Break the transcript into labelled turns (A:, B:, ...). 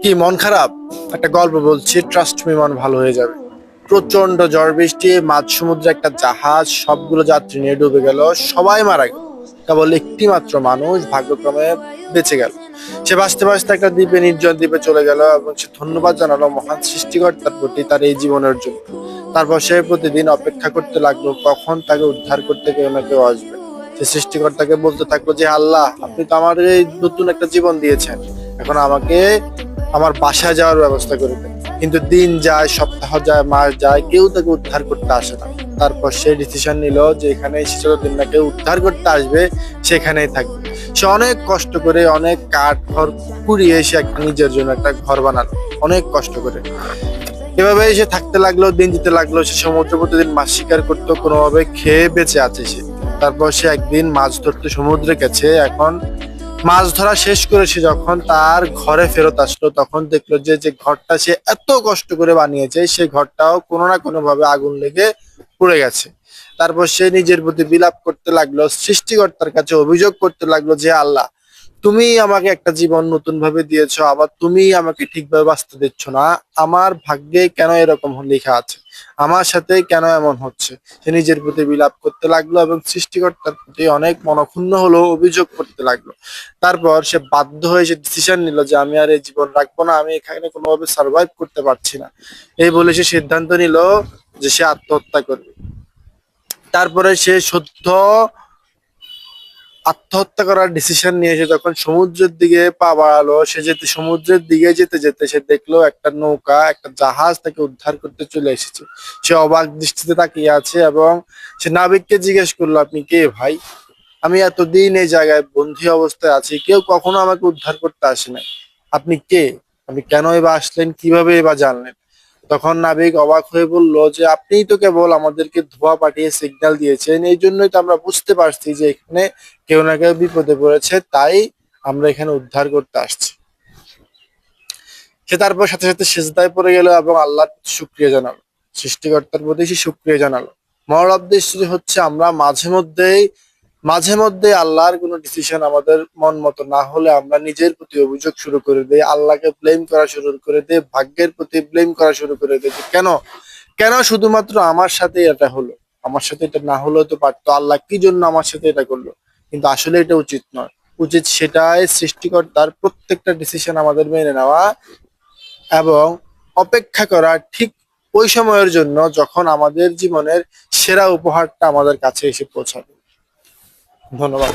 A: কি মন খারাপ? একটা গল্প বলছি, ট্রাস্ট মি, মন ভালো হয়ে যাবে। প্রচন্ড ঝড় বৃষ্টি, মাঝ সমুদ্রে একটা জাহাজ, সবগুলো যাত্রী নিয়ে ডুবে গেল, সবাই মারা গেল। কেবল একটি মাত্র মানুষ ভাগ্যক্রমে বেঁচে গেল। সে বাঁচতে বাঁচতে একটা দ্বীপে, নির্জন দ্বীপে চলে গেল এবং সে ধন্যবাদ জানালো মহান সৃষ্টিকর্তার প্রতি তার এই জীবনের জন্য। তারপর সে প্রতিদিন অপেক্ষা করতে লাগলো কখন তাকে উদ্ধার করতে কেউ না কেউ আসবে। সে সৃষ্টিকর্তাকে বলতে থাকলো যে আল্লাহ, আপনি তো আমার এই নতুন একটা জীবন দিয়েছেন, এখন আমাকে আমার বাসায় যাওয়ার ব্যবস্থা করে দেন। কিন্তু দিন যায়, সপ্তাহ যায়, মাস যায়, কেউ তাকে উদ্ধার করতে আসে না। তারপর সে ডিসিশন নিল যে এখানে এসে যতদিন না কেউ উদ্ধার করতে আসবে সেখানেই থাকবে। সে অনেক কষ্ট করে, অনেক কাঠ খড় কুড়িয়ে সে একটা নিজের জন্য একটা ঘর বানালো, অনেক কষ্ট করে। এভাবে সে থাকতে লাগলো, দিন যেতে লাগলো। সে সমুদ্র প্রতিদিন মাছ শিকার করতো, কোনোভাবে খেয়ে বেঁচে আছে সে। তারপর সে একদিন মাছ ধরতে সমুদ্রে গেছে। এখন মাছ ধরা শেষ করে সে যখন তার ঘরে ফেরত আসলো, তখন দেখলো যে যে ঘরটা সে এত কষ্ট করে বানিয়েছে সেই ঘরটাও কোনো না কোনো ভাবে আগুন লেগে পুড়ে গেছে। তারপর সে নিজের প্রতি বিলাপ করতে লাগলো, সৃষ্টিকর্তার কাছে অভিযোগ করতে লাগলো যে আল্লাহ, তুমি আমাকে একটা জীবন নতুন ভাবে দিয়েছো, আবার তুমি আমাকে ঠিকভাবে বাঁচতে দিচ্ছ না। আমার ভাগ্যে কেন এরকম লেখা আছে? আমার সাথে কেন এমন হচ্ছে? সে নিজের প্রতি বিলাপ করতে লাগলো এবং সৃষ্টিকর্তার প্রতি অনেক মনক্ষুণ্ণ হলো, অভিযোগ করতে লাগলো। তারপর সে বাধ্য হয়ে সে ডিসিশন নিল যে আমি আর এই জীবন রাখবো না, আমি এখানে কোনোভাবে সার্ভাইভ করতে পারছি না। এই বলে সে সিদ্ধান্ত নিল যে সে আত্মহত্যা করবে। তারপরে সে সদ্য আত্মহত্যা করার ডিসিশন নিয়ে সে যখন সমুদ্রের দিকে পা বাড়ালো, সে যেতে সমুদ্রের দিকে যেতে যেতে সে দেখলো একটা নৌকা, একটা জাহাজ তাকে উদ্ধার করতে চলে এসেছে। সে অবাক দৃষ্টিতে তাকিয়ে আছে এবং সে নাবিককে জিজ্ঞেস করলো, আপনি কে ভাই? আমি এতদিন এই জায়গায় বন্দী অবস্থায় আছি, কেউ কখনো আমাকে উদ্ধার করতে আসে নাই। আপনি কে? আপনি কেন এবার আসলেন? কিভাবে এবার জানলেন? তখন নাবিক অবাক হয়ে বলল যে আপনিই তো কেবল আমাদেরকে ধোঁয়া পাঠিয়ে সিগন্যাল দিয়েছেন, এই জন্যই তো আমরা বুঝতে পারছি যে এখানে কেউ না কেউ বিপদে পড়েছে, তাই আমরা এখানে উদ্ধার করতে আসছি। সে তারপর সাথে সাথে সিজদায় পড়ে গেল এবং আল্লাহর প্রতি শুকরিয়া জানালো, সৃষ্টিকর্তার প্রতি সে শুকরিয়া জানালো। মূল উদ্দেশ্য হচ্ছে আমরা মাঝে মধ্যে আল্লাহর কোনো ডিসিশন আমাদের মন মতো না হলে আমরা নিজের প্রতি অভিযোগ শুরু করে দিই, আল্লাহকে ব্লেম করা শুরু করে দিই, ভাগ্যের প্রতি ব্লেম করা শুরু করে দিই। কেন কেন শুধুমাত্র আমার সাথে এটা হলো? আমার সাথে এটা না হলেও তো পারতো, আল্লাহ কি জন্য আমার সাথে এটা করলো? কিন্তু আসলে এটা উচিত নয়। উচিত সেটাই সৃষ্টিকর্তার প্রত্যেকটা ডিসিশন আমাদের মেনে নেওয়া এবং অপেক্ষা করা ঠিক ওই সময়ের জন্য যখন আমাদের জীবনের সেরা উপহারটা আমাদের কাছে এসে পৌঁছাবে। ধন্যবাদ।